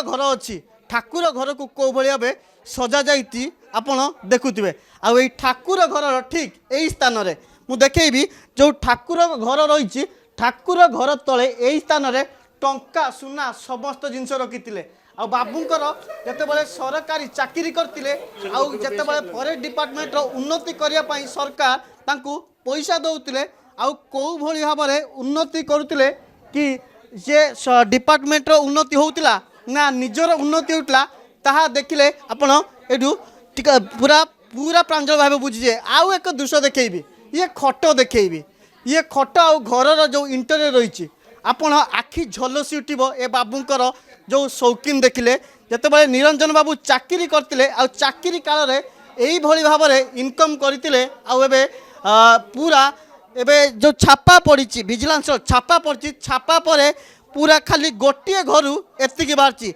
घर अच्छी ठाकुर घर को कौ भाई भाव सजा जाती आपण देखुवे आई ठाकुर घर ठीक यही स्थान में मुझे देखी जो ठाकुर घर रही ठाकुर घर तले यही स्थान में टंका सुना समस्त जिनस रखी आ बाबूंकर जितेबाला सरकारी चाकरी करते आतेबाला फरेस्ट डिपार्टमेंट उन्नति करने सरकार तांकू पैसा दौले आउ कौ भली भाव में उन्नति करुले कि जे डिपार्टमेंट उन्नति होता ना निजर उन्नति होता ताहा देखिले आपण एठू पूरा पूरा प्रांजल भाव बुझीजे। आउ एक दृश्य देखी ये खट देखी ये खट आ घर जो इंटरियर रही आपण आखि झलसी उठिब ए बाबूंकर जो शौकीन देखिले जितेबाला निरंजन बाबू चाकरी करते आ चाकरी काल में यही भाव में इनकम करते आबे पूरा एबे जो छापा पड़ी विजिलेंस छापा पड़ी छापा पर पूरा खाली गोटे घर एतिक बाहरी